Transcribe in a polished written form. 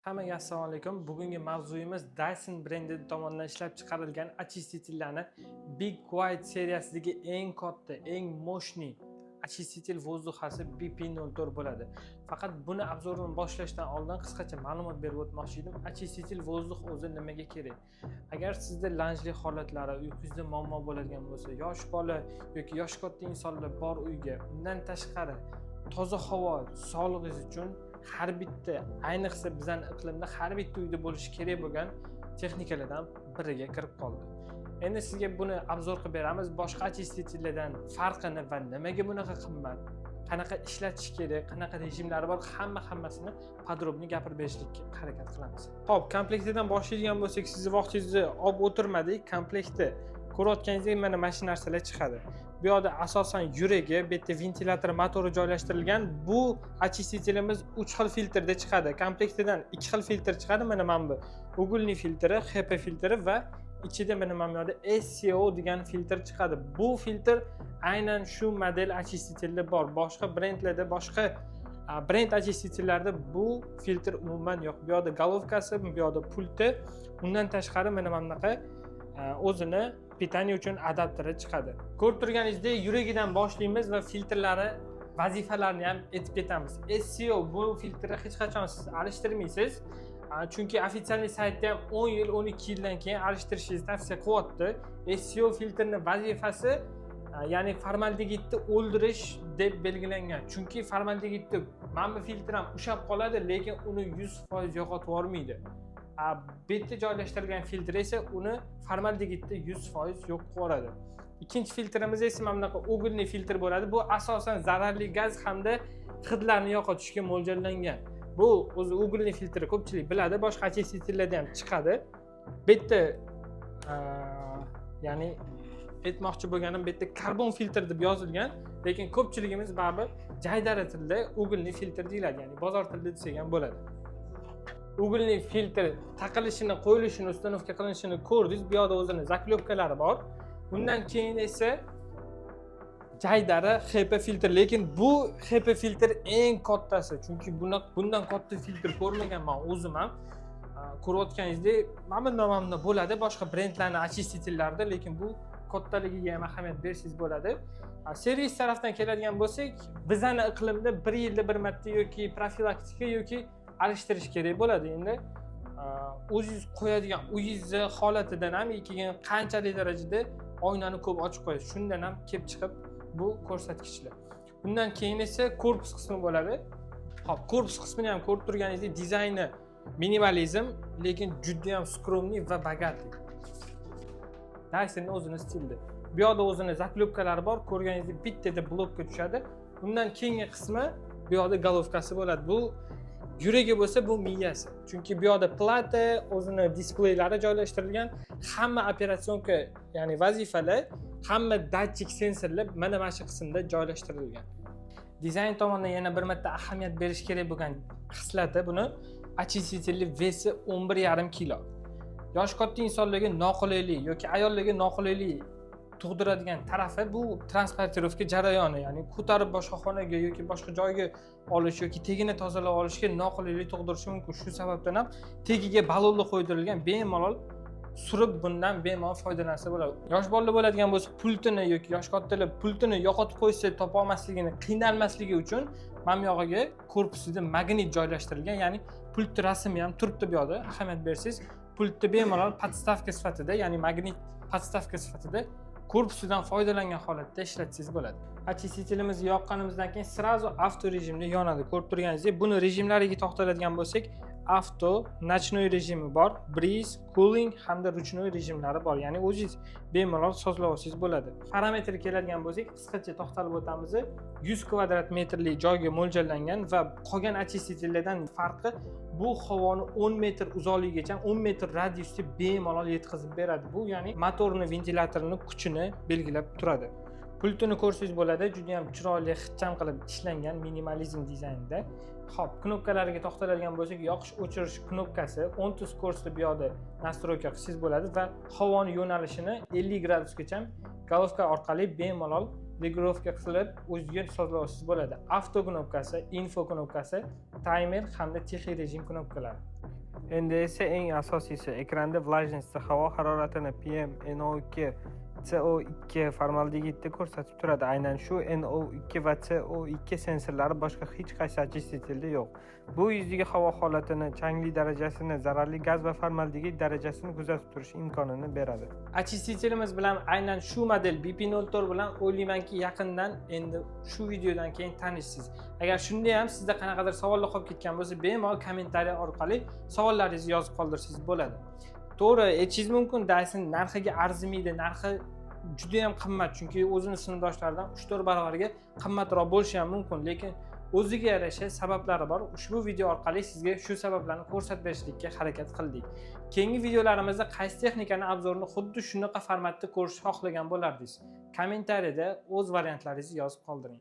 Hammaga assalomu alaykum. Bugungi mavzuyimiz Dyson brendi tomonidan ishlab chiqarilgan очистительlarni Big White seriyasidagi eng katta, eng moshniy очиститель воздухasi BP04 bo'ladi. Faqat buni obzorini boshlashdan oldin qisqacha ma'lumot berib o'tmoqchi edim. Очиститель воздух o'zi nimaga kerak? Agar sizda lanjli holatlari, uyqungizda muammo bo'ladigan bo'lsa, yosh bola yoki yosh katta insonlar bor uyga, undan tashqari toza havo sog'lig'ingiz uchun har bitta, ayniqsa bizning iqlimda har bitta uyda bo'lishi kerak bo'lgan texnikalardan biriga kirib qoldi. Endi sizga buni obzor qilib beramiz. Boshqa очистительlardan farqini va nimaga bunaqa qimmat, qanaqa ishlatish kerak, qanaqa rejimlari bor, hammasini podrobniy gapirib berishlikka harakat qilamiz. Xo'p, komplektdan boshlaydigan bo'lsak, sizni vaqtingizni olib o'tirmadik. Komplektni ko'rayotganingizdek mana shu narsalar chiqadi. Bu yerda asosan yuragi, bu yerda ventilyator motori joylashtirilgan. Bu очистителimiz 3 xil filtrda chiqadi. Komplektidan 2 xil filtr chiqadi. Mana bu угольный filtri, HP filtri va ichida mana bu yerda SCO degan filtr chiqadi. Bu filtr aynan shu model очистителda bor. Boshqa brendlarda, boshqa brend очистителlarda bu filtr umuman yo'q. Bu yerda golovkasi, bu yerda pulti, undan tashqari mana bunaqa o'zini pitaniya uchun adapteri chiqadi. Ko'rib turganingizdek, yuragidan boshlaymiz va filtrlari, vazifalarini ham aytib ketamiz. SCO bu filtrni hech qachon siz alishtirmaysiz. Chunki ofitsial saytda ham 10 yil, 12 yildan keyin alishtirishingizni tavsiya qilyapti. SCO filtrining vazifasi ya'ni formaldegidni o'ldirish deb belgilangan. Chunki formaldegidni mana bu filtr ham ushlab qoladi, lekin uni 100% yo'qotib yubormaydi. Bu yerda joylashtirilgan filtr esa uni formaldegidda 100% yo'q qilib yuboradi. Ikkinchi filtrimiz esa mana bunaqa угольный filtr bo'ladi. Bu asosan zararli gaz hamda hidlarni yo'qotishga mo'ljallangan. Bu o'zi угольный filtr ko'pchilik biladi, boshqa очистительlarda ham chiqadi. Bu yerda ya'ni aytmoqchi bo'lganim, bu yerda karbon filtr deb yozilgan, lekin ko'pchiligimiz baribir jaydari tilda угольный filtr deyiladi, ya'ni bozor tilida desak ham bo'ladi. Угольный filtr taqilishini, qo'yilishini, ustanovka qilinishini ko'rdingiz. Bu yerda o'zining zaklopkalari bor. Undan keyin esa jaydari HP filtr, lekin bu HP filtr eng kattasi. Chunki bundan katta filtr ko'rmaganman o'zim ham. Ko'rayotganingizdek, mana bo'ladi boshqa brendlarning очистительlarida, lekin bu kattaligiga ham ahamiyat bersangiz bo'ladi. Servis tarafdan keladigan bo'lsak, bizning iqlimda 1 yilda bir marta yoki profilaktika yoki alishtirish kerak bo'ladi. Endi o'zingiz qo'yadigan uyingizni holatidan ham, keyin qanchalik darajada oynani ko'p ochib qo'yasiz, shundan ham kelib chiqib bu ko'rsatkichlar. Undan keyin esa korpus qismi bo'ladi. Xo'p, korpus qismini ham ko'rib turganingizdek, dizayni minimalizm, lekin juda ham skromniy va bogatli. Dysonning o'zining stilida. Bu yerda o'zining zaklopkalari bor, ko'rganingizdek bittada blokka tushadi. Undan keyingi qismi bu yerda golovkasi bo'ladi. Bu yuragi bo'lsa, bu miyasi. Chunki bu yerda plata, o'zining displeylari joylashtirilgan, hamma operasionka, ya'ni vazifalar, hamma datchik sensorlar mana shu qismda joylashtirilgan. Dizayn tomonidan yana bir marta ahamiyat berish kerak bo'lgan xislati buni очиститель vesi 11,5 kilo. Yosh katta insonlarga noqulaylik yoki ayollarga noqulaylik tug'diradigan tarafi bu transportirovka jarayoni, ya'ni ko'tarib boshqa xonaga yoki boshqa joyga olish yoki tegini tozalab olishga noqulaylik tug'dirishi mumkin. Shu sababdan ham tagiga balonlar qo'ydirilgan, bemalol surib bundan bemalol foydalansa bo'ladi. Yosh bolalar bo'ladigan bo'lsa, pultini yoki yosh kattalar pultini yo'qotib qo'ysa, topa olmasligini, qiynalmasligi uchun mana bu yog'iga korpusida magnit joylashtirilgan, ya'ni pult rasmi ham turibdi bu yerda. Ahamiyat bersangiz, pultni bemalol podstavka sifatida, ya'ni magnit podstavka sifatida korpusidan foydalangan holatda ishlatsangiz bo'ladi. Очистителimizni yoqqanimizdan keyin srazu avto rejimda yonadi. Ko'rib turganingizdek, buni rejimlariga to'xtaladigan bo'lsak, avto, nochnoy rejimi bor, breeze, cooling hamda ruchnoy rejimlari bor. Ya'ni o'zingiz bemalol sozlab olsangiz bo'ladi. Parametrga keladigan bo'lsak, qisqacha to'xtalib o'tamiz. 100 kvadrat metrlik joyga mo'ljallangan va qolgan очистителlardan farqi bu havoni 10 metr uzoqligigacha, 10 metr radiusda bemalol yetkazib beradi. Bu ya'ni motorni, ventilyatorning kuchini belgilab turadi. Pultini ko'rsangiz bo'ladi, juda ham chiroyli, xitcham qilib ishlangan minimalizm dizaynda. Xo'p, knopkalariga to'xtaladigan bo'lsak, yoqish o'chirish knopkasi 10 skorsda bu yerda nastroyka qilsangiz bo'ladi va havoni yo'nalishini 50 gradusgacha golovka orqali bemalol regulovka qilib o'ziga sozlovsiz bo'ladi. Avto knopkasi, info knopkasi, timer hamda texnik rejim knopkalari. Endi esa eng asosiysi ekranda влажность, havo haroratini, PM, NO2, CO2 formaldegidda ko'rsatib turadi. Aynan shu NO2 va CO2 sensorlari boshqa hech qaysi очистителda yo'q. Bu yuzdagi havo holatini, changlik darajasini, zararli gaz va formaldegid darajasini kuzatib turish imkonini beradi. Очистителimiz bilan aynan shu model BP04 bilan o'ylaymanki yaqindan endi shu videodan keyin tanishsiz. Agar shunda ham sizda qanaqadir savollar qolib ketgan bo'lsa, bemalol kommentariy orqali savollaringizni yozib qoldirsangiz bo'ladi. To'g'ri, aytishingiz mumkin, Dyson narxiga arzimaydi, narxi juda ham qimmat, chunki o'zini sinfdoshlaridan 3-4 barobarga qimmatroq bo'lishi ham mumkin, lekin o'ziga yarasha sabablari bor. Ushbu video orqali sizga shu sabablarni ko'rsatib berishga harakat qildik. Keyingi videolarimizda qaysi texnikani obzorini xuddi shunaqa formatda ko'rishni xohlagan bo'lardingiz? Kommentariyada o'z variantlaringizni yozib qoldiring.